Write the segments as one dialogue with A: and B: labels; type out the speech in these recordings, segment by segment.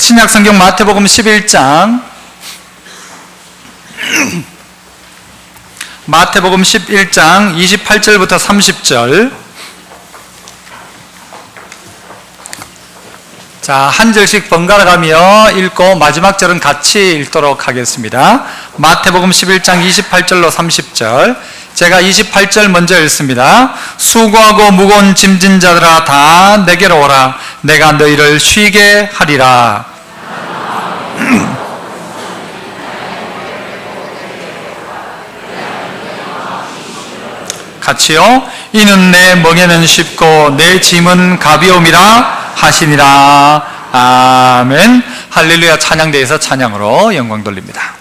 A: 신약성경 마태복음 11장 마태복음 11장 28절부터 30절. 자, 한 절씩 번갈아 가며 읽고 마지막 절은 같이 읽도록 하겠습니다. 마태복음 11장 28절로 30절. 제가 28절 먼저 읽습니다. 수고하고 무거운 짐진 자들아 다 내게로 오라. 내가 너희를 쉬게 하리라. 같이요. 이는 내 멍에는 쉽고 내 짐은 가벼움이라 하시니라. 아멘. 할렐루야. 찬양대에서 찬양으로 영광 돌립니다.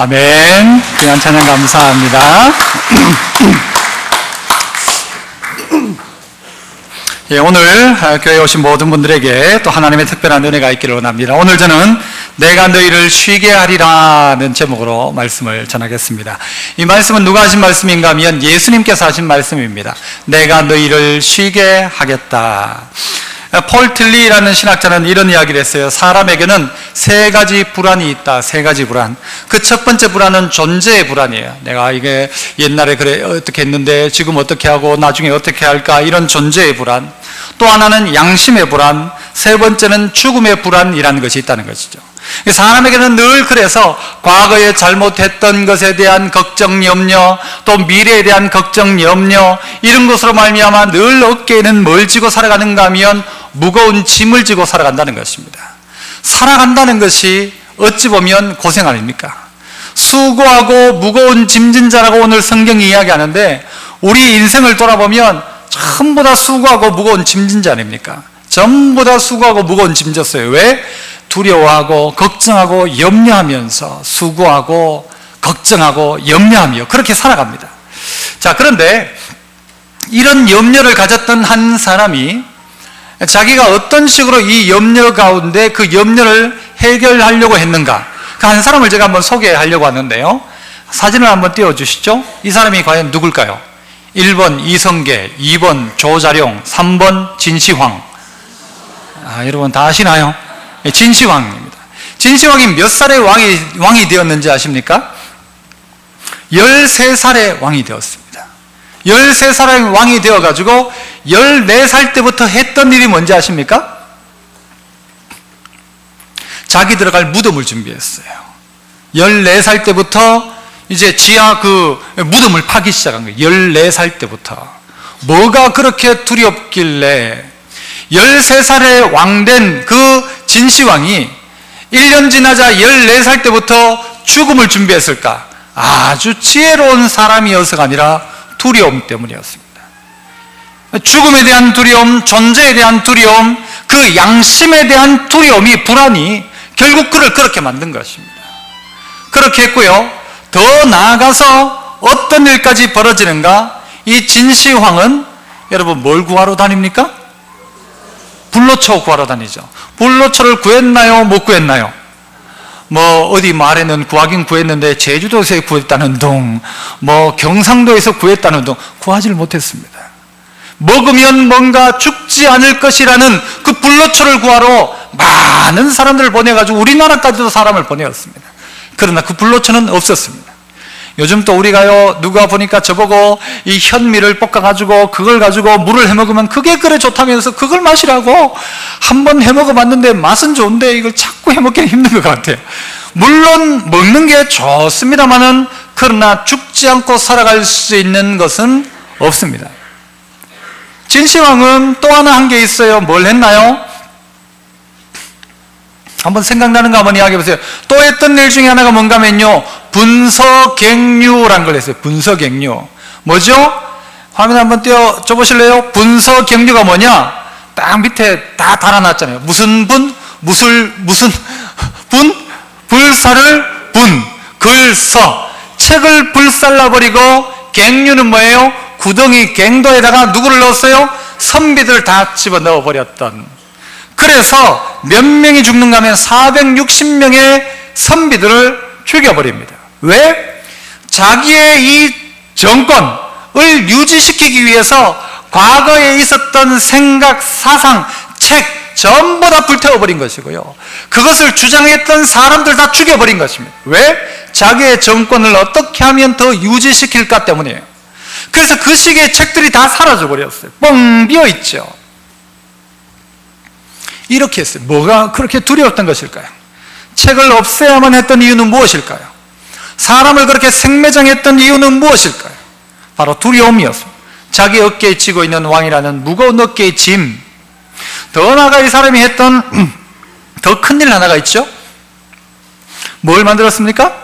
A: 아멘. 귀한 찬양 감사합니다. 예, 오늘 교회에 오신 모든 분들에게 또 하나님의 특별한 은혜가 있기를 원합니다. 오늘 저는 내가 너희를 쉬게 하리라는 제목으로 말씀을 전하겠습니다. 이 말씀은 누가 하신 말씀인가 하면 예수님께서 하신 말씀입니다. 내가 너희를 쉬게 하겠다. 폴 틸리라는 신학자는 이런 이야기를 했어요. 사람에게는 세 가지 불안이 있다. 세 가지 불안. 그 첫 번째 불안은 존재의 불안이에요. 내가 이게 옛날에 그래 어떻게 했는데 지금 어떻게 하고 나중에 어떻게 할까, 이런 존재의 불안. 또 하나는 양심의 불안, 세 번째는 죽음의 불안이라는 것이 있다는 것이죠. 사람에게는 늘 그래서 과거에 잘못했던 것에 대한 걱정, 염려, 또 미래에 대한 걱정, 염려, 이런 것으로 말미암아 늘 어깨에는 뭘 지고 살아가는가 하면 무거운 짐을 지고 살아간다는 것입니다. 살아간다는 것이 어찌 보면 고생 아닙니까? 수고하고 무거운 짐진 자라고 오늘 성경이 이야기하는데, 우리 인생을 돌아보면 전부 다 수고하고 무거운 짐진 자 아닙니까? 전부 다 수고하고 무거운 짐졌어요. 왜? 두려워하고 걱정하고 염려하면서 수고하고 걱정하고 염려하며 그렇게 살아갑니다. 자, 그런데 이런 염려를 가졌던 한 사람이 자기가 어떤 식으로 이 염려 가운데 그 염려를 해결하려고 했는가, 그 한 사람을 제가 한번 소개하려고 하는데요. 사진을 한번 띄워주시죠. 이 사람이 과연 누굴까요? 1번 이성계, 2번 조자룡, 3번 진시황. 여러분 다 아시나요? 진시황입니다. 진시황이 몇 살에 왕이 되었는지 아십니까? 13살에 왕이 되었습니다. 13살에 왕이 되어가지고 14살 때부터 했던 일이 뭔지 아십니까? 자기 들어갈 무덤을 준비했어요. 14살 때부터 이제 지하 그 무덤을 파기 시작한 거예요. 14살 때부터. 뭐가 그렇게 두렵길래 13살에 왕된 그 진시황이 1년 지나자 14살 때부터 죽음을 준비했을까? 아주 지혜로운 사람이어서가 아니라 두려움 때문이었습니다. 죽음에 대한 두려움, 존재에 대한 두려움, 그 양심에 대한 두려움이, 불안이 결국 그를 그렇게 만든 것입니다. 그렇게 했고요. 더 나아가서 어떤 일까지 벌어지는가? 이 진시황은 여러분 뭘 구하러 다닙니까? 불로초 구하러 다니죠. 불로초를 구했나요? 못 구했나요? 뭐 어디 말에는 구하긴 구했는데 제주도에서 구했다는 둥, 뭐 경상도에서 구했다는 둥, 구하지를 못했습니다. 먹으면 뭔가 죽지 않을 것이라는 그 불로초를 구하러 많은 사람들을 보내가지고 우리나라까지도 사람을 보내었습니다. 그러나 그 불로초는 없었습니다. 요즘 또 우리가요, 누가 보니까 저보고 이 현미를 볶아가지고 그걸 가지고 물을 해먹으면 그게 그래 좋다면서 그걸 마시라고 한번 해먹어봤는데 맛은 좋은데 이걸 자꾸 해먹기는 힘든 것 같아요. 물론 먹는 게 좋습니다만은, 그러나 죽지 않고 살아갈 수 있는 것은 없습니다. 진시황은 또 하나 한 게 있어요. 뭘 했나요? 한번 생각나는 거 한번 이야기해 보세요. 또 했던 일 중에 하나가 뭔가 하면요, 분서갱류라는 걸 했어요. 분서갱류. 뭐죠? 화면 한번 띄워줘 보실래요? 분서갱류가 뭐냐? 딱 밑에 다 달아놨잖아요. 무슨 분? 무슨 분? 불사를 분, 글서. 책을 불살라버리고, 갱류는 뭐예요? 구덩이 갱도에다가 누구를 넣었어요? 선비들을 다 집어넣어 버렸던. 그래서 몇 명이 죽는가 하면 460명의 선비들을 죽여버립니다. 왜? 자기의 이 정권을 유지시키기 위해서 과거에 있었던 생각, 사상, 책 전부 다 불태워버린 것이고요. 그것을 주장했던 사람들 다 죽여버린 것입니다. 왜? 자기의 정권을 어떻게 하면 더 유지시킬까 때문이에요. 그래서 그 시기의 책들이 다 사라져버렸어요. 뻥 비어있죠. 이렇게 했어요. 뭐가 그렇게 두려웠던 것일까요? 책을 없애야만 했던 이유는 무엇일까요? 사람을 그렇게 생매장했던 이유는 무엇일까요? 바로 두려움이었습니다. 자기 어깨에 지고 있는 왕이라는 무거운 어깨의 짐. 더 나아가 이 사람이 했던 더 큰 일 하나가 있죠. 뭘 만들었습니까?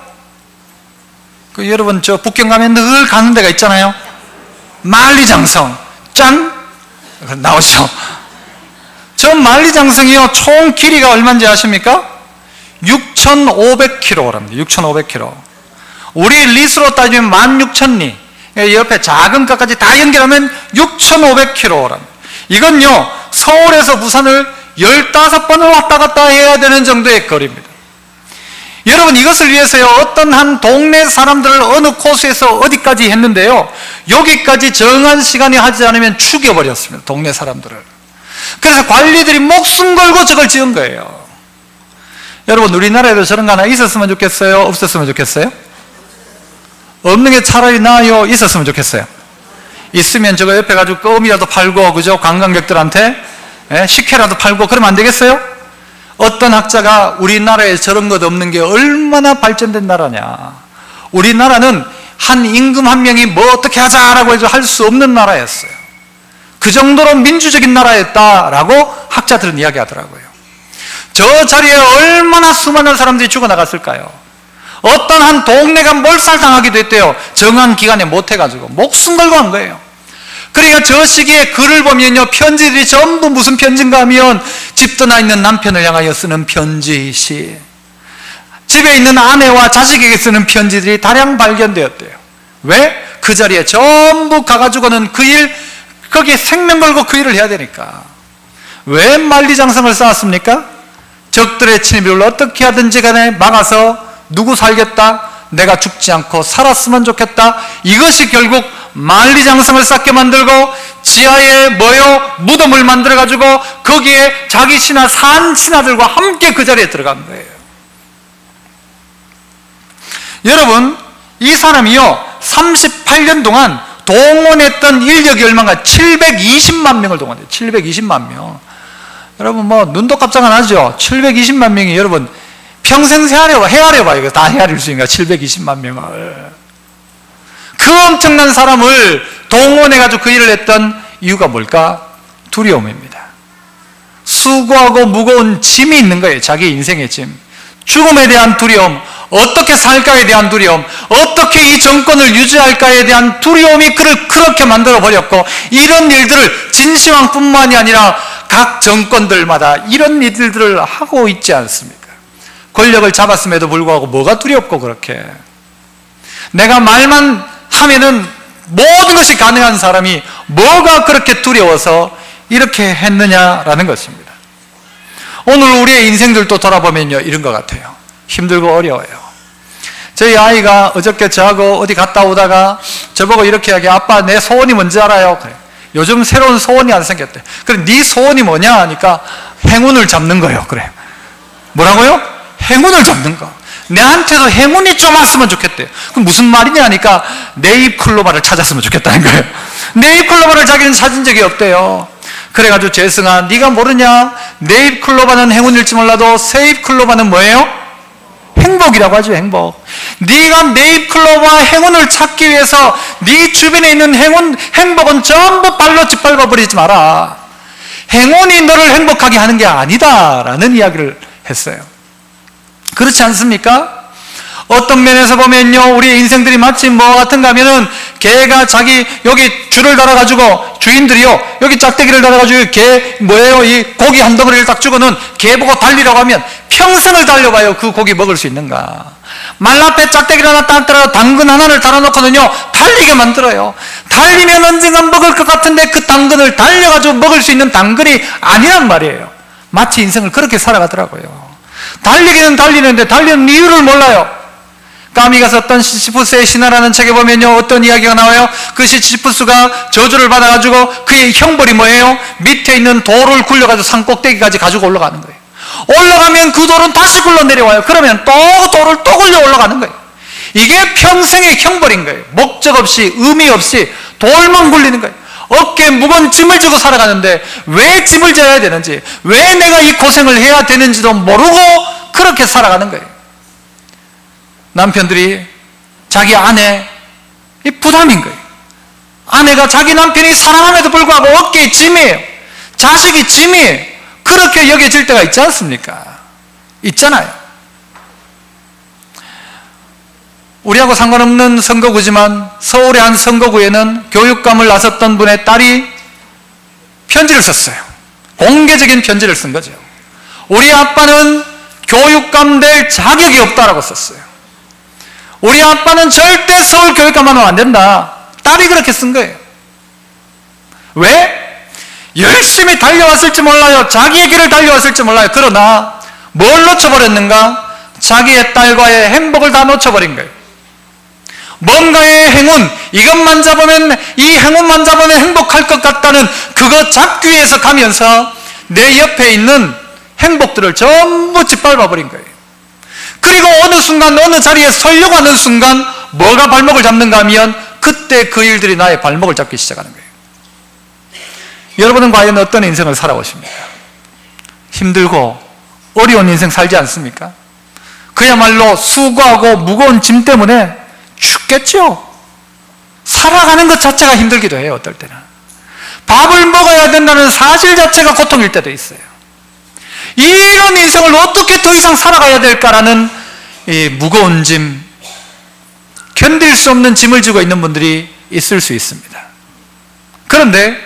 A: 여러분 저 북경 가면 늘 가는 데가 있잖아요. 만리장성. 짠! 나오죠. 저 만리장성이요, 총 길이가 얼마인지 아십니까? 6,500km랍니다. 6,500km. 우리 리수로 따지면 16,000리. 옆에 작은 것까지 다 연결하면 6,500km랍니다. 이건요, 서울에서 부산을 15번을 왔다 갔다 해야 되는 정도의 거리입니다. 여러분, 이것을 위해서요, 어떤 한 동네 사람들을 어느 코스에서 어디까지 했는데요, 여기까지 정한 시간이 하지 않으면 죽여버렸습니다. 동네 사람들을. 그래서 관리들이 목숨 걸고 저걸 지은 거예요. 여러분, 우리나라에도 저런 거 하나 있었으면 좋겠어요? 없었으면 좋겠어요? 없는 게 차라리 나아요? 있었으면 좋겠어요? 있으면 저거 옆에 가지고 껌이라도 팔고, 그죠? 관광객들한테 식혜라도 팔고 그러면 안 되겠어요? 어떤 학자가 우리나라에 저런 것 없는 게 얼마나 발전된 나라냐, 우리나라는 한 임금 한 명이 뭐 어떻게 하자라고 해서 할 수 없는 나라였어요. 그 정도로 민주적인 나라였다라고 학자들은 이야기하더라고요. 저 자리에 얼마나 수많은 사람들이 죽어나갔을까요? 어떤 한 동네가 몰살당하기도 했대요. 정한 기간에 못해가지고 목숨 걸고 한 거예요. 그러니까 저 시기에 글을 보면요, 편지들이 전부 무슨 편지인가 하면 집 떠나 있는 남편을 향하여 쓰는 편지, 집에 있는 아내와 자식에게 쓰는 편지들이 다량 발견되었대요. 왜? 그 자리에 전부 가가지고는 그 일, 거기에 생명 걸고 그 일을 해야 되니까. 왜 만리장성을 쌓았습니까? 적들의 침입을 어떻게 하든지 간에 막아서 누구 살겠다, 내가 죽지 않고 살았으면 좋겠다, 이것이 결국 만리장성을 쌓게 만들고 지하에 무덤을 만들어가지고 거기에 자기 신하, 산 신하들과 함께 그 자리에 들어간 거예요. 여러분, 이 사람이요 38년 동안 동원했던 인력이 얼마인가? 720만 명을 동원해요. 720만 명. 여러분, 뭐 눈도 깜짝 안 하죠? 720만 명이 여러분 평생 헤아려봐. 이거 다 헤아릴 수 있는가? 720만 명을. 그 엄청난 사람을 동원해가지고 그 일을 했던 이유가 뭘까? 두려움입니다. 수고하고 무거운 짐이 있는 거예요. 자기 인생의 짐. 죽음에 대한 두려움, 어떻게 살까에 대한 두려움, 어떻게 이 정권을 유지할까에 대한 두려움이 그를 그렇게 만들어버렸고, 이런 일들을 진시황뿐만이 아니라 각 정권들마다 이런 일들을 하고 있지 않습니까? 권력을 잡았음에도 불구하고 뭐가 두렵고, 그렇게 내가 말만 하면은 모든 것이 가능한 사람이 뭐가 그렇게 두려워서 이렇게 했느냐라는 것입니다. 오늘 우리의 인생들도 돌아보면요, 이런 것 같아요. 힘들고 어려워요. 저희 아이가 어저께 저하고 어디 갔다 오다가 저보고 이렇게 이야기해. 아빠, 내 소원이 뭔지 알아요? 그래. 요즘 새로운 소원이 안 생겼대. 그래, 네 소원이 뭐냐 하니까 행운을 잡는 거예요. 그래. 뭐라고요? 행운을 잡는 거. 내한테도 행운이 좀 왔으면 좋겠대요. 그럼 무슨 말이냐 하니까 네잎클로바를 찾았으면 좋겠다는 거예요. 네잎클로바를 자기는 찾은 적이 없대요. 그래가지고 재승아, 네가 모르냐? 네잎클로바는 행운일지 몰라도 세잎클로바는 뭐예요? 행복이라고 하죠. 행복. 네가 네잎클로바 행운을 찾기 위해서 네 주변에 있는 행복은 전부 발로 짓밟아 버리지 마라. 행운이 너를 행복하게 하는 게 아니다 라는 이야기를 했어요. 그렇지 않습니까? 어떤 면에서 보면요, 우리의 인생들이 마치 뭐 같은가 하면은 개가 자기 여기 줄을 달아가지고 주인들이요, 여기 짝대기를 달아가지고 개 뭐예요, 이 고기 한 덩어리를 딱 주고는 개 보고 달리라고 하면 평생을 달려봐요. 그 고기 먹을 수 있는가? 말 앞에 짝대기를 하나 딱 달아 당근 하나를 달아놓고는요 달리게 만들어요. 달리면 언젠간 먹을 것 같은데 그 당근을 달려가지고 먹을 수 있는 당근이 아니란 말이에요. 마치 인생을 그렇게 살아가더라고요. 달리기는 달리는데 달리는 이유를 몰라요. 까미가 썼던 시시푸스의 신화라는 책에 보면요, 어떤 이야기가 나와요? 그 시시푸스가 저주를 받아가지고 그의 형벌이 뭐예요? 밑에 있는 돌을 굴려가지고 산 꼭대기까지 가지고 올라가는 거예요. 올라가면 그 돌은 다시 굴러 내려와요. 그러면 또 돌을 또 굴려 올라가는 거예요. 이게 평생의 형벌인 거예요. 목적 없이, 의미 없이 돌만 굴리는 거예요. 어깨에 무거운 짐을 지고 살아가는데 왜 짐을 져야 되는지, 왜 내가 이 고생을 해야 되는지도 모르고 그렇게 살아가는 거예요. 남편들이 자기 아내 이 부담인 거예요. 아내가 자기 남편이 사랑함에도 불구하고 어깨에 짐이에요. 자식이 짐이에요. 그렇게 여겨질 때가 있지 않습니까? 있잖아요. 우리하고 상관없는 선거구지만 서울의 한 선거구에는 교육감을 나섰던 분의 딸이 편지를 썼어요. 공개적인 편지를 쓴 거죠. 우리 아빠는 교육감 될 자격이 없다라고 썼어요. 우리 아빠는 절대 서울 교육감만 하면 안 된다. 딸이 그렇게 쓴 거예요. 왜? 열심히 달려왔을지 몰라요. 자기의 길을 달려왔을지 몰라요. 그러나 뭘 놓쳐버렸는가? 자기의 딸과의 행복을 다 놓쳐버린 거예요. 뭔가의 행운, 이 행운만 잡으면 행복할 것 같다는 그거 잡기 위해서 가면서 내 옆에 있는 행복들을 전부 짓밟아버린 거예요. 그리고 어느 순간 어느 자리에 서려고 하는 순간 뭐가 발목을 잡는가 하면 그때 그 일들이 나의 발목을 잡기 시작하는 거예요. 여러분은 과연 어떤 인생을 살아오십니까? 힘들고 어려운 인생 살지 않습니까? 그야말로 수고하고 무거운 짐 때문에 죽겠죠. 살아가는 것 자체가 힘들기도 해요. 어떨 때는 밥을 먹어야 된다는 사실 자체가 고통일 때도 있어요. 이런 인생을 어떻게 더 이상 살아가야 될까라는 이 무거운 짐, 견딜 수 없는 짐을 지고 있는 분들이 있을 수 있습니다. 그런데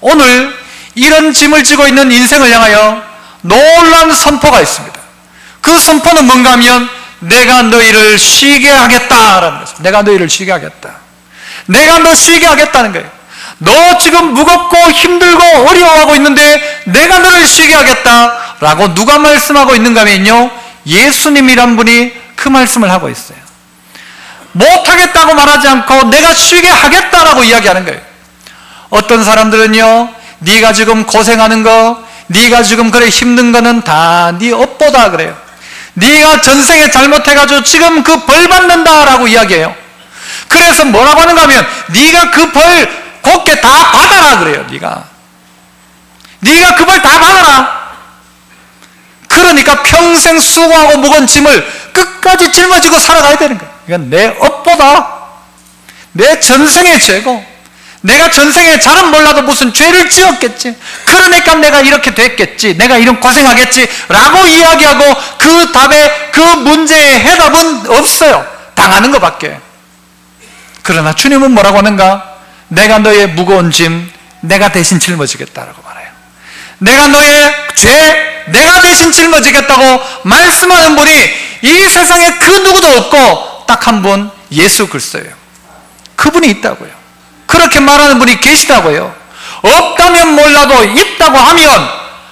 A: 오늘 이런 짐을 지고 있는 인생을 향하여 놀라운 선포가 있습니다. 그 선포는 뭔가 하면 내가 너희를 쉬게 하겠다라는 것입니다. 내가 너희를 쉬게 하겠다. 내가 너 쉬게 하겠다는 거예요. 너 지금 무겁고 힘들고 어려워하고 있는데 내가 너를 쉬게 하겠다라고 누가 말씀하고 있는가 하면요, 예수님이란 분이 그 말씀을 하고 있어요. 못하겠다고 말하지 않고 내가 쉬게 하겠다라고 이야기하는 거예요. 어떤 사람들은요, 네가 지금 고생하는 거, 네가 지금 그래 힘든 거는 다 네 업보다 그래요. 네가 전생에 잘못해가지고 지금 그 벌 받는다라고 이야기해요. 그래서 뭐라고 하는가 하면 네가 그 벌 곱게 다 받아라 그래요. 네가 그 벌 다 받아라. 그러니까 평생 수고하고 무거운 짐을 끝까지 짊어지고 살아가야 되는 거예요. 이건 내 업보다, 내 전생의 죄고, 내가 전생에 잘은 몰라도 무슨 죄를 지었겠지, 그러니까 내가 이렇게 됐겠지, 내가 이런 고생하겠지 라고 이야기하고 그 답에, 그 문제의 해답은 없어요. 당하는 것밖에. 그러나 주님은 뭐라고 하는가? 내가 너의 무거운 짐 내가 대신 짊어지겠다라고 말해요. 내가 너의 죄 내가 대신 짊어지겠다고 말씀하는 분이 이 세상에 그 누구도 없고 딱 한 분, 예수 그리스도예요. 그분이 있다고요. 그렇게 말하는 분이 계시다고요. 없다면 몰라도 있다고 하면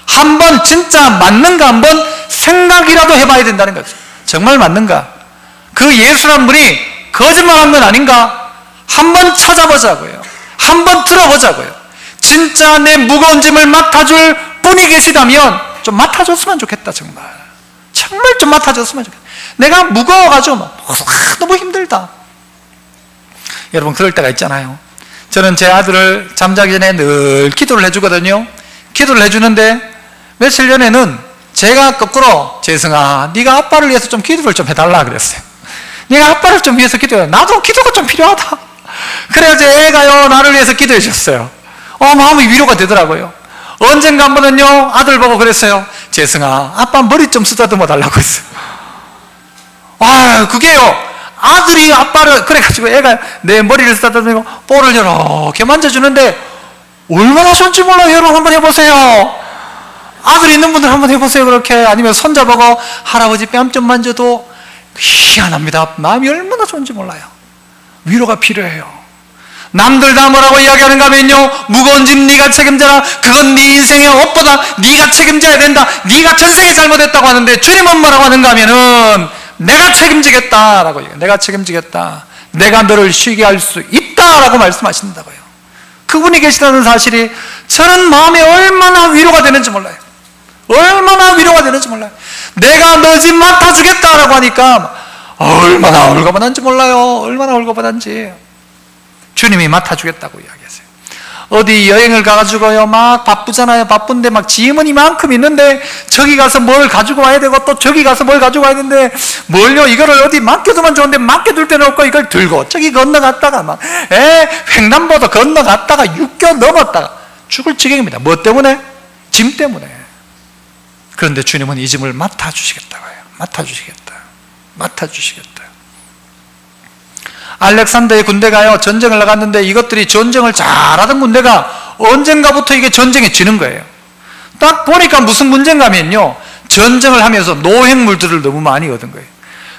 A: 한번 진짜 맞는가 한번 생각이라도 해봐야 된다는 거죠. 정말 맞는가? 그 예수란 분이 거짓말한 건 아닌가? 한번 찾아보자고요. 한번 들어보자고요. 진짜 내 무거운 짐을 맡아줄 분이 계시다면 좀 맡아줬으면 좋겠다. 정말 좀 맡아줬으면 좋겠다. 내가 무거워가지고 너무 힘들다. 여러분 그럴 때가 있잖아요. 저는 제 아들을 잠자기 전에 늘 기도를 해주거든요. 기도를 해주는데 며칠 전에는 제가 거꾸로 재승아 네가 아빠를 위해서 좀 기도를 좀 해달라 그랬어요. 네가 아빠를 좀 위해서 기도해. 나도 기도가 좀 필요하다. 그래서 애가요 나를 위해서 기도해 주셨어요. 마음이 위로가 되더라고요. 언젠가 한 번은요 아들 보고 그랬어요. 재승아 아빠 머리 좀 쓰다듬어 달라고 했어요. 그게요, 아들이 아빠를 그래가지고 애가 내 머리를 쓰다듬고 볼을 이렇게 만져주는데 얼마나 좋은지 몰라요. 여러분 한번 해보세요. 아들 있는 분들 한번 해보세요. 그렇게. 아니면 손잡아고 할아버지 뺨 좀 만져도 희한합니다. 마음이 얼마나 좋은지 몰라요. 위로가 필요해요. 남들 다 뭐라고 이야기하는가 하면요, 무거운 짐 네가 책임져라. 그건 네 인생의 업보다 네가 책임져야 된다. 네가 전생에 잘못했다고 하는데 주님은 뭐라고 하는가 하면은 내가 책임지겠다라고 얘기해요. 내가 책임지겠다. 내가 너를 쉬게 할 수 있다라고 말씀하신다고요. 그분이 계시다는 사실이 저는 마음에 얼마나 위로가 되는지 몰라요. 얼마나 위로가 되는지 몰라요. 내가 너 집 맡아주겠다라고 하니까 얼마나 홀가분한지 몰라요. 얼마나 홀가분한지. 주님이 맡아주겠다고 이야기하세요. 어디 여행을 가가지고요 막 바쁘잖아요. 바쁜데 막 짐은 이만큼 있는데 저기 가서 뭘 가지고 와야 되고 또 저기 가서 뭘 가지고 와야 되는데 뭘요, 이거를 어디 맡겨두면 좋은데 맡겨둘 데는 없고 이걸 들고 저기 건너갔다가 막 횡단보도 건너갔다가 육교 넘었다가 죽을 지경입니다. 뭐 때문에? 짐 때문에. 그런데 주님은 이 짐을 맡아주시겠다고 해요. 맡아주시겠다. 알렉산더의 군대가요 전쟁을 나갔는데 이것들이 전쟁을 잘하던 군대가 언젠가부터 이게 전쟁에 지는 거예요. 딱 보니까 무슨 문제인가 하면요, 전쟁을 하면서 노획물들을 너무 많이 얻은 거예요.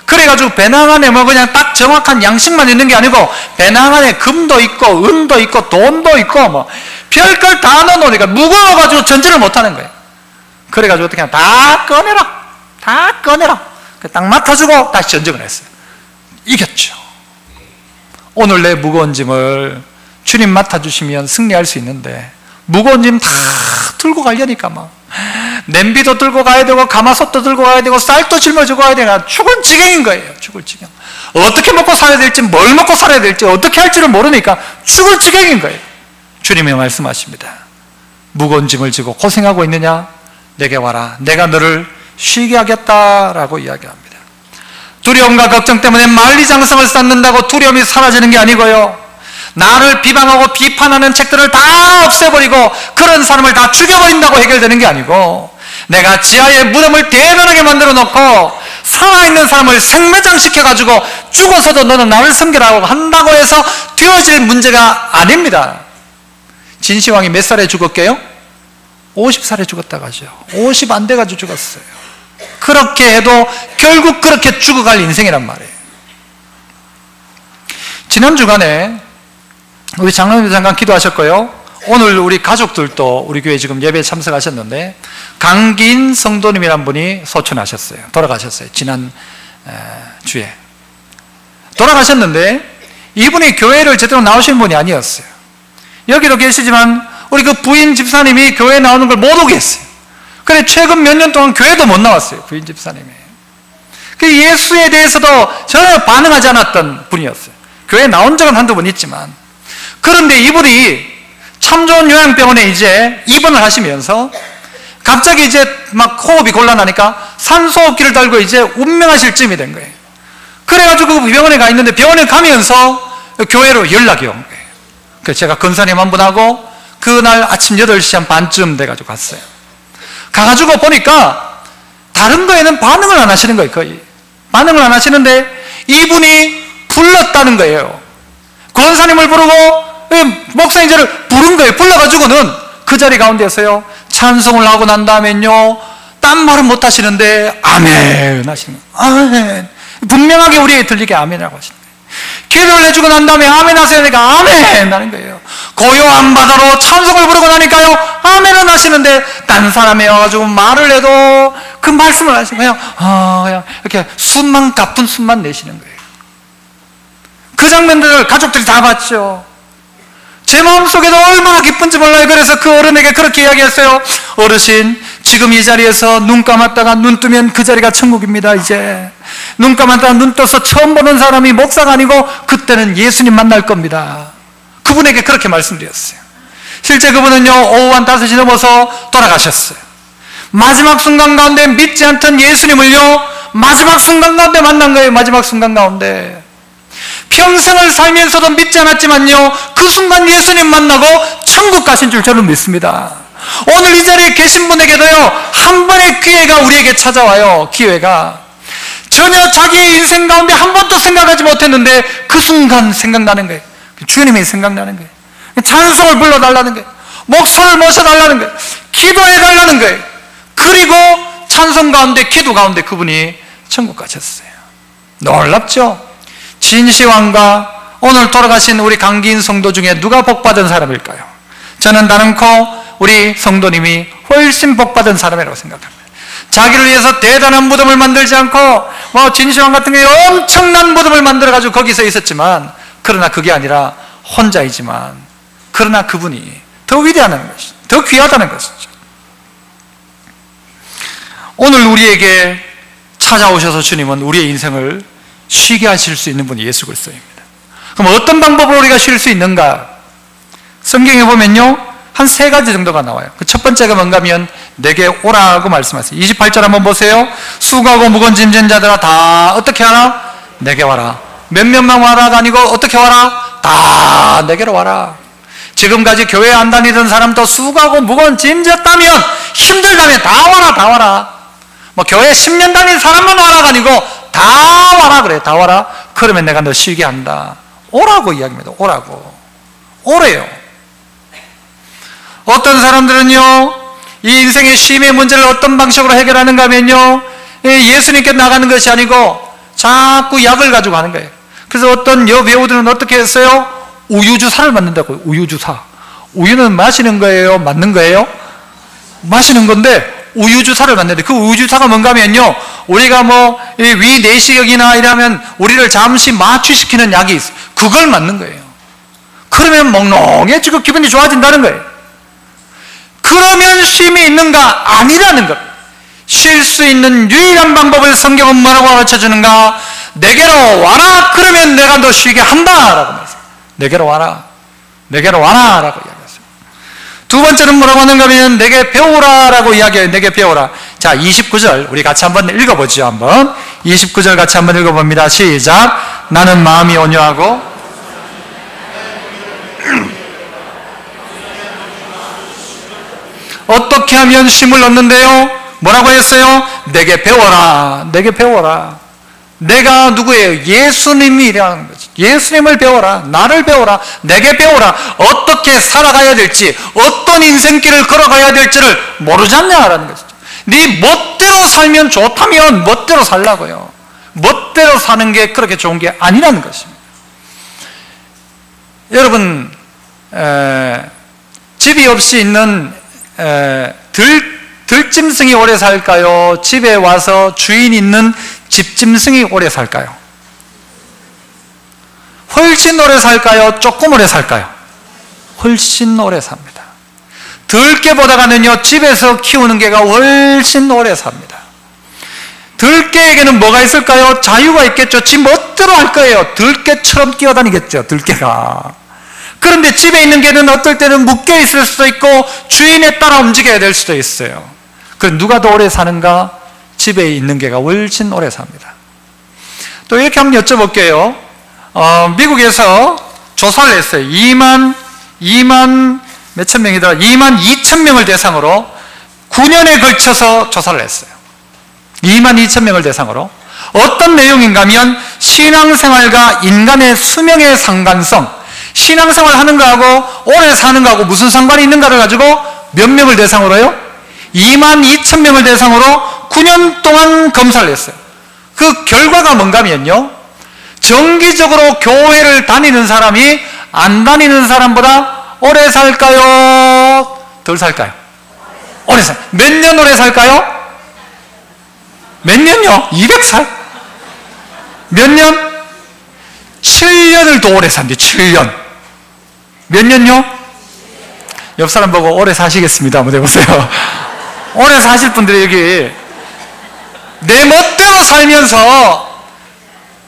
A: 그래가지고 배낭 안에 뭐 그냥 딱 정확한 양식만 있는 게 아니고 배낭 안에 금도 있고 은도 있고 돈도 있고 뭐 별걸 다 넣어놓으니까 무거워가지고 전쟁을 못하는 거예요. 그래가지고 어떻게 하냐, 다 꺼내라. 딱 맡아주고 다시 전쟁을 했어요. 이겼죠. 오늘 내 무거운 짐을 주님 맡아주시면 승리할 수 있는데 무거운 짐 다 들고 가려니까 막 냄비도 들고 가야 되고 가마솥도 들고 가야 되고 쌀도 짊어지고 가야 되나 죽을 지경인 거예요. 죽을 지경. 어떻게 먹고 살아야 될지, 뭘 먹고 살아야 될지, 어떻게 할지를 모르니까 죽을 지경인 거예요. 주님이 말씀하십니다. 무거운 짐을 지고 고생하고 있느냐? 내게 와라. 내가 너를 쉬게 하겠다라고 이야기합니다. 두려움과 걱정 때문에 만리장성을 쌓는다고 두려움이 사라지는 게 아니고요, 나를 비방하고 비판하는 책들을 다 없애버리고 그런 사람을 다 죽여버린다고 해결되는 게 아니고, 내가 지하의 무덤을 대면하게 만들어 놓고 살아있는 사람을 생매장시켜가지고 죽어서도 너는 나를 섬기라고 한다고 해서 되어질 문제가 아닙니다. 진시황이 몇 살에 죽었게요? 50살에 죽었다고 하죠. 50 안 돼가지고 죽었어요. 그렇게 해도 결국 그렇게 죽어갈 인생이란 말이에요. 지난 주간에 우리 장로님도 잠깐 기도하셨고요, 오늘 우리 가족들도 우리 교회 지금 예배에 참석하셨는데, 강기인 성도님이란 분이 소천하셨어요. 돌아가셨어요. 지난 주에 돌아가셨는데, 이분이 교회를 제대로 나오신 분이 아니었어요. 여기도 계시지만 우리 그 부인 집사님이 교회에 나오는 걸 못 오게 했어요. 그래 최근 몇 년 동안 교회도 못 나왔어요. 부인 집사님이. 그 예수에 대해서도 전혀 반응하지 않았던 분이었어요. 교회에 나온 적은 한두 번 있지만, 그런데 이분이 참 좋은 요양병원에 이제 입원을 하시면서 갑자기 이제 막 호흡이 곤란하니까 산소호흡기를 달고 이제 운명하실 쯤이 된 거예요. 그래가지고 그 병원에 가 있는데, 병원에 가면서 교회로 연락이 온 거예요. 그래서 제가 권사님 한 분하고 그날 아침 8시 한 반쯤 돼가지고 갔어요. 가가지고 보니까 다른 거에는 반응을 안 하시는 거예요. 거의 반응을 안 하시는데, 이분이 불렀다는 거예요. 권사님을 부르고 목사님들을 부른 거예요. 불러가지고는 그 자리 가운데서요, 찬송을 하고 난 다음엔요, 딴 말은 못 하시는데 아멘 하시는 거예요. 아멘. 분명하게 우리에게 들리게 아멘이라고 하시는 거예요. 기도를 해주고 난 다음에 아멘 하세요 하니까 아멘 하는 거예요. 고요한 바다로 찬송을 부르고 나니까요, 아멘은 하시는데, 딴 사람이 와가지고 말을 해도 그 말씀을 하시는 거예요. 그냥 이렇게 숨만, 가쁜 숨만 내시는 거예요. 그 장면들을 가족들이 다 봤죠. 제 마음속에도 얼마나 기쁜지 몰라요. 그래서 그 어른에게 그렇게 이야기했어요. 어르신, 지금 이 자리에서 눈 감았다가 눈 뜨면 그 자리가 천국입니다. 이제 눈 감았다가 눈 떠서 처음 보는 사람이 목사가 아니고 그때는 예수님 만날 겁니다. 그분에게 그렇게 말씀드렸어요. 실제 그분은요, 오후 한 5시 넘어서 돌아가셨어요. 마지막 순간 가운데 믿지 않던 예수님을요, 마지막 순간 가운데 만난 거예요. 마지막 순간 가운데. 평생을 살면서도 믿지 않았지만요, 그 순간 예수님 만나고 천국 가신 줄 저는 믿습니다. 오늘 이 자리에 계신 분에게도요, 한 번의 기회가 우리에게 찾아와요. 기회가. 전혀 자기의 인생 가운데 한 번도 생각하지 못했는데 그 순간 생각나는 거예요. 주님이 생각나는 거예요. 찬송을 불러달라는 거예요. 목소를 모셔달라는 거예요. 기도해달라는 거예요. 그리고 찬송 가운데, 기도 가운데 그분이 천국 가셨어요. 놀랍죠? 진시황과 오늘 돌아가신 우리 강기인 성도 중에 누가 복받은 사람일까요? 저는 다른코 우리 성도님이 훨씬 복받은 사람이라고 생각합니다. 자기를 위해서 대단한 무덤을 만들지 않고, 진시황 같은 경우에 엄청난 무덤을 만들어가지고 거기서 있었지만, 그러나 그게 아니라 혼자이지만, 그러나 그분이 더 위대하다는 것이죠. 더 귀하다는 것이죠. 오늘 우리에게 찾아오셔서 주님은 우리의 인생을 쉬게 하실 수 있는 분이 예수 그리스도입니다. 그럼 어떤 방법으로 우리가 쉴 수 있는가? 성경에 보면요, 한 3가지 정도가 나와요. 그 첫 번째가 뭔가 하면 내게 오라고 말씀하세요. 28절 한번 보세요. 수고하고 무거운 짐진 자들아 다 어떻게 하라? 내게 와라. 몇몇만 와라가 아니고 어떻게 와라? 다 내게로 와라. 지금까지 교회 안 다니던 사람도 수고하고 무거운 짐졌다면, 힘들다면 다 와라, 다 와라. 교회 10년 다닌 사람만 와라가 아니고 다 와라 그래요. 다 와라. 그러면 내가 너 쉬게 한다. 오라고 이야기합니다. 오라고. 오래요. 어떤 사람들은요, 이 인생의 쉼의 문제를 어떤 방식으로 해결하는가 하면요, 예수님께 나가는 것이 아니고 자꾸 약을 가지고 가는 거예요. 그래서 어떤 여배우들은 어떻게 했어요? 우유주사를 맞는다고요. 우유주사. 우유는 마시는 거예요? 맞는 거예요? 마시는 건데 우유주사를 맞는데, 그 우유주사가 뭔가 하면요, 우리가 위 내시경이나 이러면 우리를 잠시 마취시키는 약이 있어요. 그걸 맞는 거예요. 그러면 몽롱해지고 기분이 좋아진다는 거예요. 그러면 쉼이 있는가? 아니라는 것. 쉴 수 있는 유일한 방법을 성경은 뭐라고 가르쳐주는가? 내게로 와라. 그러면 내가 너 쉬게 한다 라고 말했어요. 내게로 와라. 내게로 와라 라고 이야기했어요. 두 번째는 뭐라고 하는가 하면 내게 배우라 라고 이야기해요. 내게 배우라. 자, 29절 우리 같이 한번 읽어보죠. 한번 29절 같이 한번 읽어봅니다. 시작. 나는 마음이 온유하고 어떻게 하면 쉼을 얻는데요? 뭐라고 했어요? 내게 배워라. 내게 배워라. 내가 누구예요? 예수님이라는 거죠. 예수님을 배워라. 나를 배워라. 내게 배워라. 어떻게 살아가야 될지, 어떤 인생길을 걸어가야 될지를 모르지 않냐라는 거죠. 네 멋대로 살면 좋다면 멋대로 살라고요. 멋대로 사는 게 그렇게 좋은 게 아니라는 것입니다. 여러분, 집이 없이 있는 들짐승이 오래 살까요? 집에 와서 주인 있는 집짐승이 오래 살까요? 훨씬 오래 살까요? 조금 오래 살까요? 훨씬 오래 삽니다. 들개보다가는요, 집에서 키우는 개가 훨씬 오래 삽니다. 들개에게는 뭐가 있을까요? 자유가 있겠죠. 지 멋대로 할 거예요. 들개처럼 뛰어다니겠죠, 들개가. 그런데 집에 있는 개는 어떨 때는 묶여 있을 수도 있고 주인에 따라 움직여야 될 수도 있어요. 그럼 누가 더 오래 사는가? 집에 있는 개가 훨씬 오래 삽니다. 또 이렇게 한번 여쭤볼게요. 미국에서 조사를 했어요. 2만 몇천 명이더라. 2만 2천 명을 대상으로 9년에 걸쳐서 조사를 했어요. 2만 2천 명을 대상으로. 어떤 내용인가 하면 신앙생활과 인간의 수명의 상관성, 신앙생활 하는 거하고 오래 사는 거하고 무슨 상관이 있는가를 가지고 몇 명을 대상으로요? 2만 2천 명을 대상으로 9년 동안 검사를 했어요. 그 결과가 뭔가 하면요, 정기적으로 교회를 다니는 사람이 안 다니는 사람보다 오래 살까요? 덜 살까요? 오래 살. 몇 년 오래 살까요? 몇 년요? 200살? 몇 년? 7년을 더 오래 산대. 7년. 몇 년요? 옆 사람 보고 오래 사시겠습니다 한번 해보세요. 오래 사실 분들이 여기 내 멋대로 살면서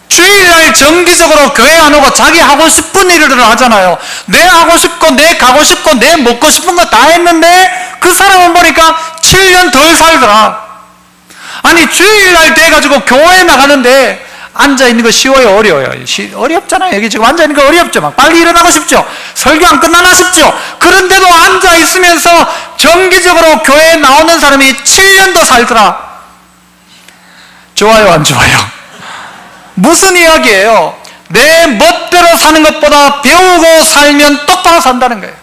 A: 주일날 정기적으로 교회 안 오고 자기 하고 싶은 일을 하잖아요. 내 하고 싶고 내 가고 싶고 내 먹고 싶은 거 다 했는데 그 사람은 보니까 7년 덜 살더라. 아니 주일날 돼가지고 교회 나가는데 앉아있는 거 쉬워요? 어려워요? 어렵잖아요. 여기 지금 앉아있는 거 어렵죠. 막 빨리 일어나고 싶죠. 설교 안 끝나나 싶죠. 그런데도 앉아있으면서 정기적으로 교회에 나오는 사람이 7년 더 살더라. 좋아요? 안 좋아요? 무슨 이야기예요? 내 멋대로 사는 것보다 배우고 살면 똑바로 산다는 거예요.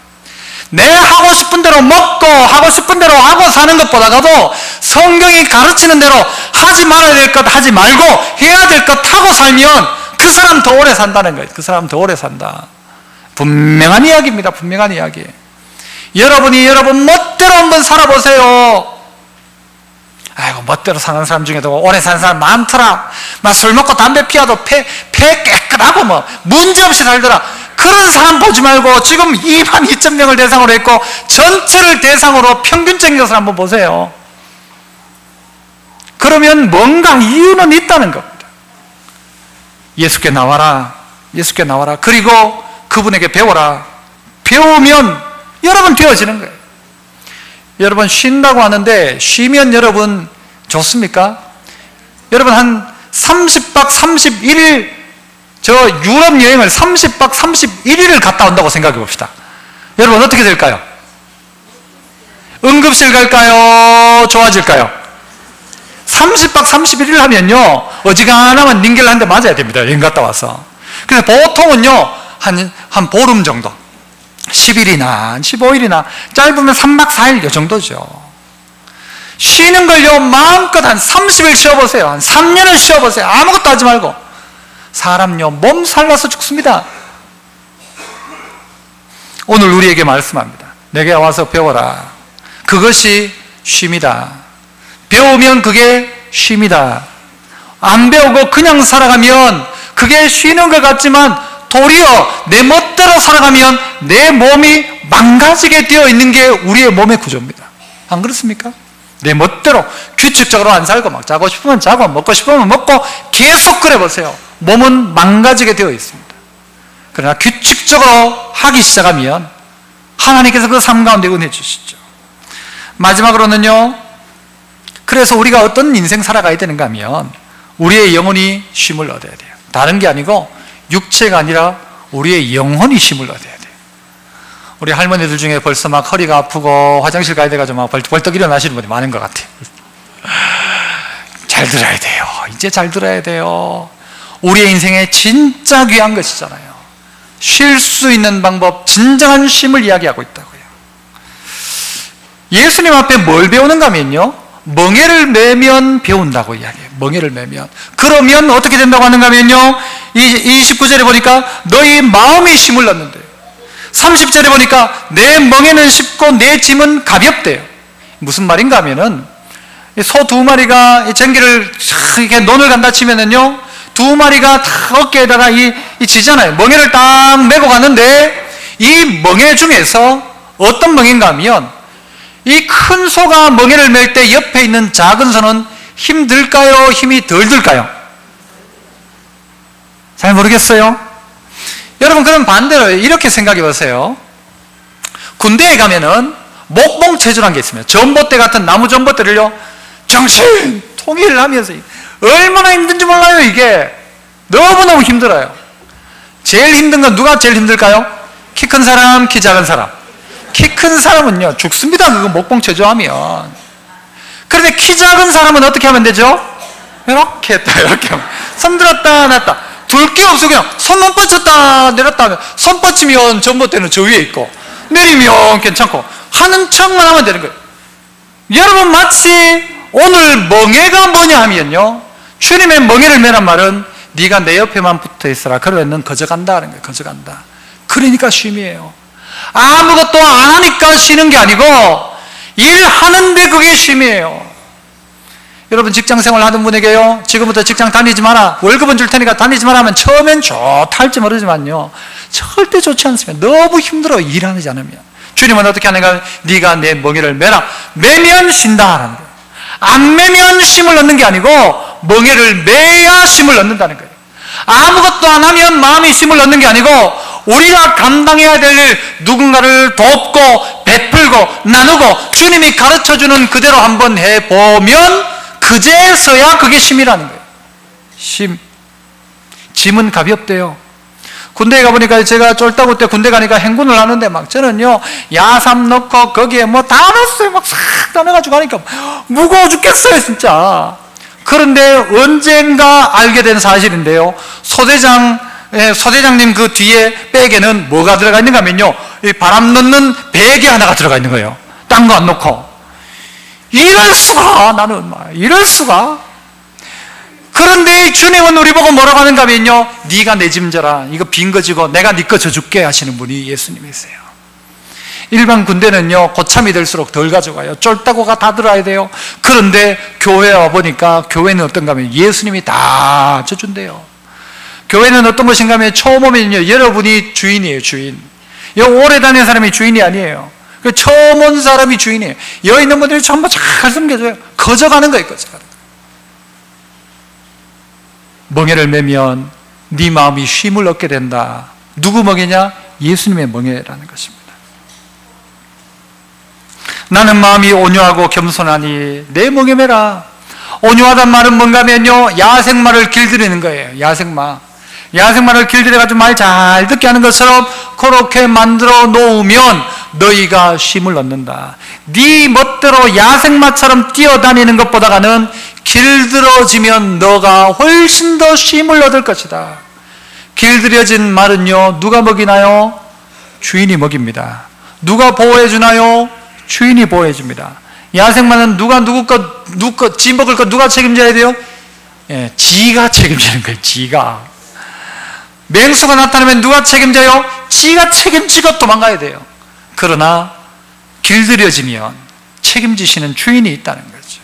A: 내 하고 싶은 대로 먹고 하고 싶은 대로 하고 사는 것보다도 성경이 가르치는 대로 하지 말아야 될 것 하지 말고 해야 될 것 하고 살면 그 사람 더 오래 산다는 거예요. 그 사람 더 오래 산다. 분명한 이야기입니다. 분명한 이야기. 여러분이 여러분 멋대로 한번 살아보세요. 아이고 멋대로 사는 사람 중에도 오래 사는 사람 많더라. 막 술 먹고 담배 피워도 폐 깨끗하고 뭐 문제없이 살더라. 그런 사람 보지 말고 지금 2만 2천 명을 대상으로 했고 전체를 대상으로 평균적인 것을 한번 보세요. 그러면 뭔가 이유는 있다는 겁니다. 예수께 나와라. 예수께 나와라. 그리고 그분에게 배워라. 배우면 여러분 되어지는 거예요. 여러분 쉰다고 하는데 쉬면 여러분 좋습니까? 여러분 한 30박 31일 저 유럽 여행을 30박 31일을 갔다 온다고 생각해 봅시다. 여러분 어떻게 될까요? 응급실 갈까요? 좋아질까요? 30박 31일 하면요 어지간하면 링겔 한 대 맞아야 됩니다. 여행 갔다 와서. 그래서 보통은요 한 보름 정도 10일이나 15일이나 짧으면 3박 4일 이 정도죠. 쉬는 걸요 마음껏 한 30일 쉬어보세요. 한 3년을 쉬어보세요. 아무것도 하지 말고. 사람요 몸 살라서 죽습니다. 오늘 우리에게 말씀합니다. 내게 와서 배워라. 그것이 쉼이다. 배우면 그게 쉼이다. 안 배우고 그냥 살아가면 그게 쉬는 것 같지만 도리어 내 멋대로 살아가면 내 몸이 망가지게 되어 있는 게 우리의 몸의 구조입니다. 안 그렇습니까? 내 멋대로 규칙적으로 안 살고 막 자고 싶으면 자고 먹고 싶으면 먹고 계속 그래 보세요. 몸은 망가지게 되어 있습니다. 그러나 규칙적으로 하기 시작하면 하나님께서 그 삶 가운데 은혜 주시죠. 마지막으로는요, 그래서 우리가 어떤 인생 살아가야 되는가 하면 우리의 영혼이 쉼을 얻어야 돼요. 다른 게 아니고 육체가 아니라 우리의 영혼이 쉼을 얻어야 돼요. 우리 할머니들 중에 벌써 막 허리가 아프고 화장실 가야 돼가지고 막 벌떡 일어나시는 분이 많은 것 같아요. 잘 들어야 돼요. 이제 잘 들어야 돼요. 우리의 인생에 진짜 귀한 것이잖아요. 쉴 수 있는 방법, 진정한 쉼을 이야기하고 있다고요. 예수님 앞에 뭘 배우는가 하면요, 멍에를 매면 배운다고 이야기해요. 멍에를 매면. 그러면 어떻게 된다고 하는가 하면요, 29절에 보니까 너희 마음이 쉼을 얻는데요. 30절에 보니까 내 멍에는 쉽고 내 짐은 가볍대요. 무슨 말인가 하면은 소 두 마리가 쟁기를 이렇게 논을 간다 치면은요, 두 마리가 다 어깨에다가 이 지잖아요. 멍에를 딱 메고 가는데 이 멍에 중에서 어떤 멍인가 하면 이 큰 소가 멍에를 맬 때 옆에 있는 작은 소는 힘들까요? 힘이 덜 들까요? 잘 모르겠어요. 여러분, 그럼 반대로 이렇게 생각해 보세요. 군대에 가면은 목봉체조라는 게 있습니다. 전봇대 같은 나무 전봇대를요, 정신 통일을 하면서 얼마나 힘든지 몰라요. 이게 너무너무 힘들어요. 제일 힘든 건 누가 제일 힘들까요? 키 큰 사람, 키 작은 사람. 키 큰 사람은요 죽습니다. 그거 목봉체조하면. 그런데 키 작은 사람은 어떻게 하면 되죠? 이렇게 했다 이렇게 하면, 손 들었다 놨다, 둘 게 없어. 그냥 손만 뻗쳤다 내렸다 하면, 손 뻗치면 전봇대는 저 위에 있고 내리면 괜찮고 하는 척만 하면 되는 거예요. 여러분, 마치 오늘 멍에가 뭐냐 하면요, 주님의 멍에를 매란 말은 네가 내 옆에만 붙어 있어라. 그러면 넌 거저간다 하는 거예요. 거저간다. 그러니까 쉼이에요. 아무것도 안 하니까 쉬는 게 아니고 일하는데 그게 쉼이에요. 여러분, 직장생활 하는 분에게요, 지금부터 직장 다니지 마라, 월급은 줄 테니까 다니지 마라 하면 처음엔 좋다 할지 모르지만요, 절대 좋지 않습니다. 너무 힘들어, 일하지 않으면. 주님은 어떻게 하는가 하면 네가 내 멍에를 매라. 매면 쉰다 하는 거예요. 안 매면 쉼을 얻는 게 아니고 멍에를 매야 쉼을 얻는다는 거예요. 아무것도 안 하면 마음이 쉼을 얻는 게 아니고 우리가 감당해야 될 일, 누군가를 돕고 베풀고 나누고 주님이 가르쳐주는 그대로 한번 해보면 그제서야 그게 쉼이라는 거예요. 쉼. 짐은 가볍대요. 군대에 가보니까 제가 쫄다구 때 군대 가니까 행군을 하는데 막 저는요, 야삼 넣고 거기에 뭐 다 넣었어요. 막 싹 다 넣어가지고 하니까 무거워 죽겠어요 진짜. 그런데 언젠가 알게 된 사실인데요, 소대장님 그 뒤에 백에는 뭐가 들어가 있는가 하면요, 이 바람 넣는 베개 하나가 들어가 있는 거예요. 딴 거 안 넣고. 이럴 수가, 나는 이럴 수가. 그런데 주님은 우리 보고 뭐라고 하는가 하면요, 네가 내 짐 져라. 이거 빈 거 지고 내가 네 거 져줄게 하시는 분이 예수님이세요. 일반 군대는요, 고참이 될수록 덜 가져가요. 쫄따구가 다 들어야 돼요. 그런데 교회에 와보니까 교회는 어떤가 하면 예수님이 다 져준대요. 교회는 어떤 것인가 하면 처음 오면요, 여러분이 주인이에요. 주인. 오래 다닌 사람이 주인이 아니에요. 처음 온 사람이 주인이에요. 여기 있는 분들이 전부 잘 섬겨줘요. 거저가는 거예요. 거저가는 거. 멍에를 매면 네 마음이 쉼을 얻게 된다. 누구 멍에냐? 예수님의 멍에라는 것입니다. 나는 마음이 온유하고 겸손하니 내 멍에 매라. 온유하단 말은 뭔가 하면요, 야생마를 길들이는 거예요. 야생마를 길들여가지고 말 잘 듣게 하는 것처럼 그렇게 만들어 놓으면 너희가 쉼을 얻는다. 네 멋대로 야생마처럼 뛰어다니는 것보다는 길들어지면 너가 훨씬 더 쉼을 얻을 것이다. 길들여진 말은요, 누가 먹이나요? 주인이 먹입니다. 누가 보호해 주나요? 주인이 보호해 줍니다. 야생마는 누구 거, 지 먹을 거 누가 책임져야 돼요? 예, 지가 책임지는 거예요. 지가. 맹수가 나타나면 누가 책임져요? 지가 책임지고 도망가야 돼요. 그러나 길들여지면 책임지시는 주인이 있다는 거죠.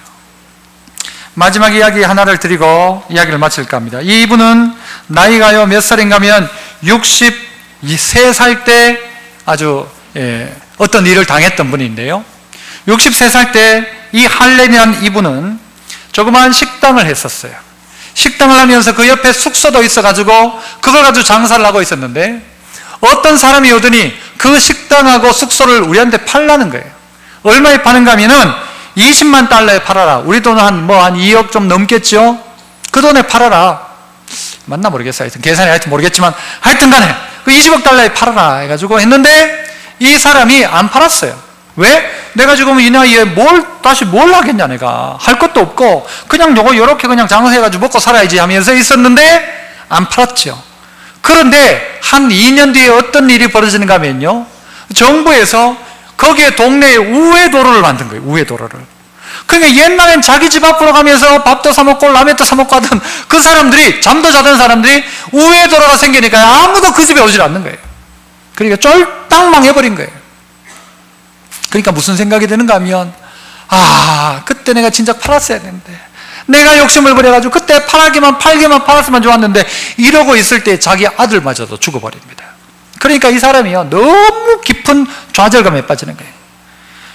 A: 마지막 이야기 하나를 드리고 이야기를 마칠까 합니다. 이분은 나이가요 몇 살인가 하면 63살 때 아주 어떤 일을 당했던 분인데요, 63살 때 이 할렘이라는 이분은 조그마한 식당을 했었어요. 식당을 하면서 그 옆에 숙소도 있어가지고 그걸 가지고 장사를 하고 있었는데 어떤 사람이 오더니 그 식당하고 숙소를 우리한테 팔라는 거예요. 얼마에 파는가 하면은 20만 달러에 팔아라. 우리 돈은 한 2억 좀 넘겠죠? 그 돈에 팔아라. 맞나 모르겠어요. 하여튼 계산이 하여튼 모르겠지만 하여튼 간에 그 20억 달러에 팔아라 해가지고 했는데 이 사람이 안 팔았어요. 왜? 내가 지금 이 나이에 다시 뭘 하겠냐, 내가. 할 것도 없고, 그냥 요렇게 그냥 장사해가지고 먹고 살아야지 하면서 있었는데, 안 팔았죠. 그런데, 한 2년 뒤에 어떤 일이 벌어지는가 하면요, 정부에서 거기에 동네에 우회도로를 만든 거예요, 우회도로를. 그러니까 옛날엔 자기 집 앞으로 가면서 밥도 사먹고 라면도 사먹고 하던 그 사람들이, 잠도 자던 사람들이 우회도로가 생기니까 아무도 그 집에 오질 않는 거예요. 그러니까 쫄딱 망해버린 거예요. 그러니까 무슨 생각이 드는가 하면 그때 내가 진짜 팔았어야 되는데 내가 욕심을 부려가지고 그때 팔기만 팔았으면 좋았는데 이러고 있을 때 자기 아들마저도 죽어버립니다. 그러니까 이 사람이요 너무 깊은 좌절감에 빠지는 거예요.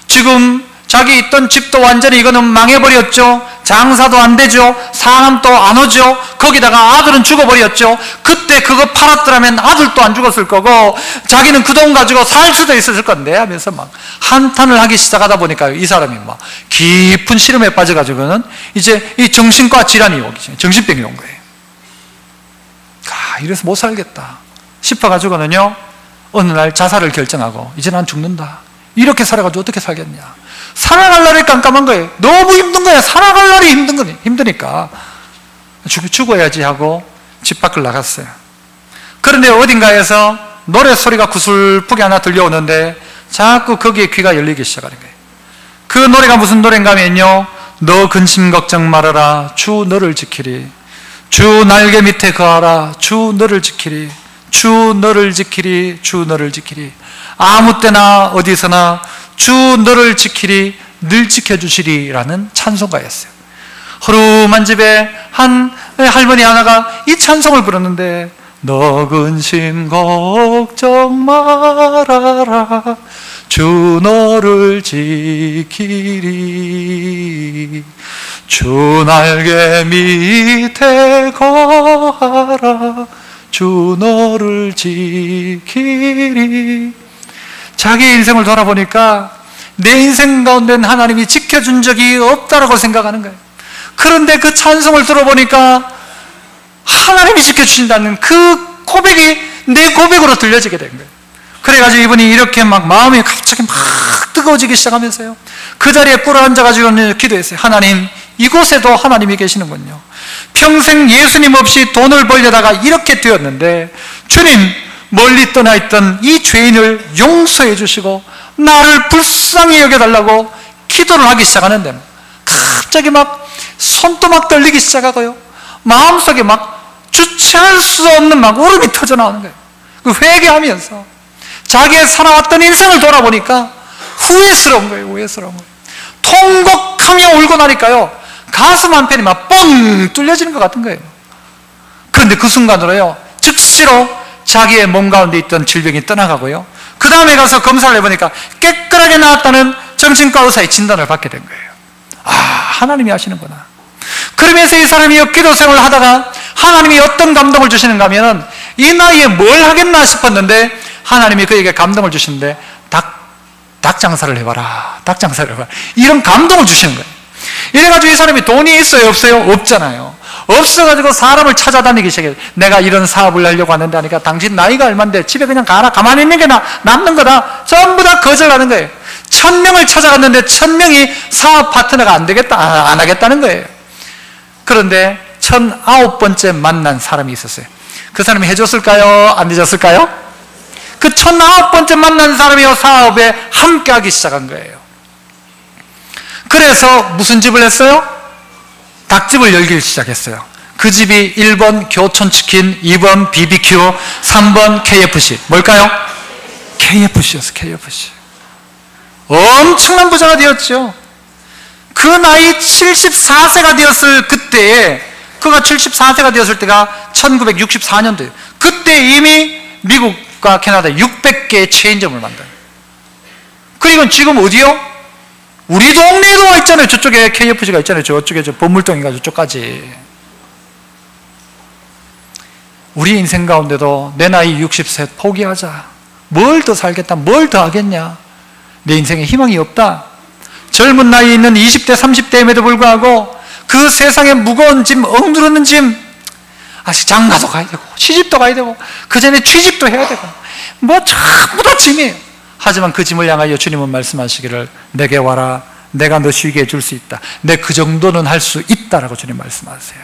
A: 지금 자기 있던 집도 완전히 이거는 망해버렸죠. 장사도 안 되죠. 사람도 안 오죠. 거기다가 아들은 죽어버렸죠. 그때 그거 팔았더라면 아들도 안 죽었을 거고 자기는 그 돈 가지고 살 수도 있었을 건데 하면서 막 한탄을 하기 시작하다 보니까 이 사람이 막 깊은 시름에 빠져가지고는 이제 이 정신과 질환이 오기 시작해요. 정신병이 온 거예요. 이래서 못 살겠다 싶어가지고는요 어느 날 자살을 결정하고 이제 난 죽는다. 이렇게 살아가지고 어떻게 살겠냐. 살아갈 날이 깜깜한 거예요. 너무 힘든 거야. 살아갈 날이 힘드니까 죽어야지 하고 집 밖을 나갔어요. 그런데 어딘가에서 노래 소리가 구슬프게 하나 들려오는데 자꾸 거기에 귀가 열리기 시작하는 거예요. 그 노래가 무슨 노래인가 하면요 너 근심 걱정 말아라 주 너를 지키리. 주 날개 밑에 거하라 주 너를 지키리. 주 너를 지키리. 주 너를 지키리. 아무 때나 어디서나 주 너를 지키리 늘 지켜주시리 라는 찬송가였어요. 허름한 집에 한 할머니 하나가 이 찬송을 부르는데 너 근심 걱정 말아라 주 너를 지키리. 주 날개 밑에 거하라 주 너를 지키리. 자기 인생을 돌아보니까 내 인생 가운데는 하나님이 지켜준 적이 없다라고 생각하는 거예요. 그런데 그 찬송을 들어보니까 하나님이 지켜주신다는 그 고백이 내 고백으로 들려지게 된 거예요. 그래가지고 이분이 이렇게 막 마음이 갑자기 막 뜨거워지기 시작하면서요 그 자리에 꿇어앉아가지고 기도했어요. 하나님 이곳에도 하나님이 계시는군요. 평생 예수님 없이 돈을 벌려다가 이렇게 되었는데 주님 멀리 떠나 있던 이 죄인을 용서해 주시고 나를 불쌍히 여겨달라고 기도를 하기 시작하는데 갑자기 막 손도 막 떨리기 시작하고요 마음속에 막 주체할 수 없는 막 울음이 터져 나오는 거예요. 그 회개하면서 자기의 살아왔던 인생을 돌아보니까 후회스러운 거예요. 후회스러운 거예요. 통곡하며 울고 나니까요 가슴 한편이 막 뻥 뚫려지는 것 같은 거예요. 그런데 그 순간으로요 즉시로 자기의 몸 가운데 있던 질병이 떠나가고요 그 다음에 가서 검사를 해보니까 깨끗하게 나았다는 정신과 의사의 진단을 받게 된 거예요. 하나님이 하시는구나. 그러면서 이 사람이 기도 생활을 하다가 하나님이 어떤 감동을 주시는가 하면 이 나이에 뭘 하겠나 싶었는데 하나님이 그에게 감동을 주시는데 닭 장사를 해봐라. 닭 장사를 해봐라. 이런 감동을 주시는 거예요. 이래가지고 이 사람이 돈이 있어요? 없어요? 없잖아요. 없어가지고 사람을 찾아다니기 시작해요. 내가 이런 사업을 하려고 하는데 하니까 당신 나이가 얼만데 집에 그냥 가라. 가만히 있는 게 남는 거다. 전부 다 거절하는 거예요. 1000명을 찾아갔는데 1000명이 사업 파트너가 안 하겠다는 거예요. 그런데 1009번째 만난 사람이 있었어요. 그 사람이 해줬을까요? 안 해줬을까요? 그 1009번째 만난 사람이 사업에 함께하기 시작한 거예요. 그래서 무슨 집을 했어요? 닭집을 열기 시작했어요. 그 집이 1번 교촌치킨, 2번 BBQ, 3번 KFC. 뭘까요? KFC였어요. KFC. 엄청난 부자가 되었죠. 그 나이 74세가 되었을 그때에, 그가 74세가 되었을 때가 1964년도예요. 그때 이미 미국과 캐나다 600개의 체인점을 만들어요. 그리고 지금 어디요? 우리 동네에도 와 있잖아요. 저쪽에 KFC가 있잖아요. 저쪽에 저 범물동인가 저쪽까지. 우리 인생 가운데도 내 나이 60세 포기하자. 뭘 더 살겠다. 뭘 더 하겠냐. 내 인생에 희망이 없다. 젊은 나이에 있는 20대 30대임에도 불구하고 그 세상에 무거운 짐, 억누르는 짐, 아직 장가도 가야 되고 시집도 가야 되고 그 전에 취직도 해야 되고 뭐 전부 다 짐이에요. 하지만 그 짐을 향하여 주님은 말씀하시기를 내게 와라. 내가 너 쉬게 해줄 수 있다. 내 그 정도는 할 수 있다라고 주님 말씀하세요.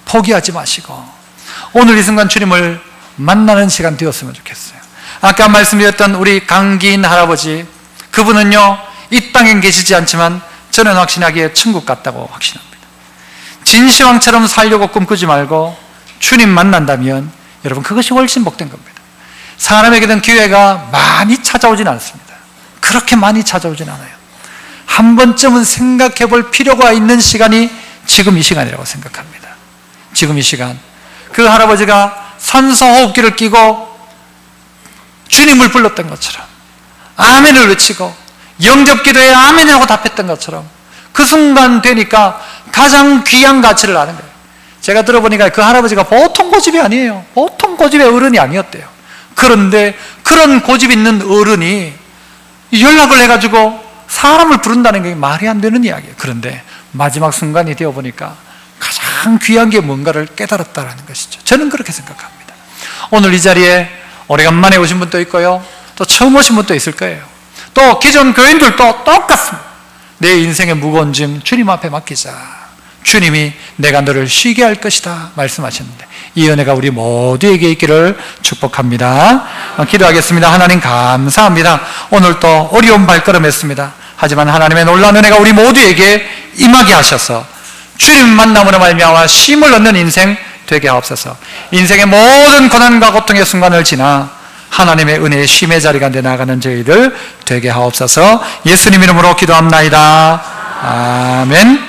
A: 포기하지 마시고 오늘 이 순간 주님을 만나는 시간 되었으면 좋겠어요. 아까 말씀드렸던 우리 강기인 할아버지, 그분은요 이 땅엔 계시지 않지만 저는 확신하기에 천국 같다고 확신합니다. 진시황처럼 살려고 꿈꾸지 말고 주님 만난다면 여러분 그것이 훨씬 복된 겁니다. 사람에게는 기회가 많이 찾아오진 않습니다. 그렇게 많이 찾아오진 않아요. 한 번쯤은 생각해 볼 필요가 있는 시간이 지금 이 시간이라고 생각합니다. 지금 이 시간, 그 할아버지가 산소호흡기를 끼고 주님을 불렀던 것처럼 아멘을 외치고 영접기도에 아멘이라고 답했던 것처럼 그 순간 되니까 가장 귀한 가치를 아는 거예요. 제가 들어보니까 그 할아버지가 보통 고집이 아니에요. 보통 고집의 어른이 아니었대요. 그런데 그런 고집 있는 어른이 연락을 해가지고 사람을 부른다는 게 말이 안 되는 이야기예요. 그런데 마지막 순간이 되어보니까 가장 귀한 게 뭔가를 깨달았다는 것이죠. 저는 그렇게 생각합니다. 오늘 이 자리에 오래간만에 오신 분도 있고요, 또 처음 오신 분도 있을 거예요. 또 기존 교인들도 똑같습니다. 내 인생의 무거운 짐 주님 앞에 맡기자. 주님이 내가 너를 쉬게 할 것이다 말씀하셨는데 이 은혜가 우리 모두에게 있기를 축복합니다. 기도하겠습니다. 하나님 감사합니다. 오늘 또 어려운 발걸음 했습니다. 하지만 하나님의 놀라운 은혜가 우리 모두에게 임하게 하셔서 주님 만남으로 말미암아 쉼을 얻는 인생 되게 하옵소서. 인생의 모든 고난과 고통의 순간을 지나 하나님의 은혜의 쉼의 자리가 돼 나가는 저희들 되게 하옵소서. 예수님 이름으로 기도합나이다. 아멘.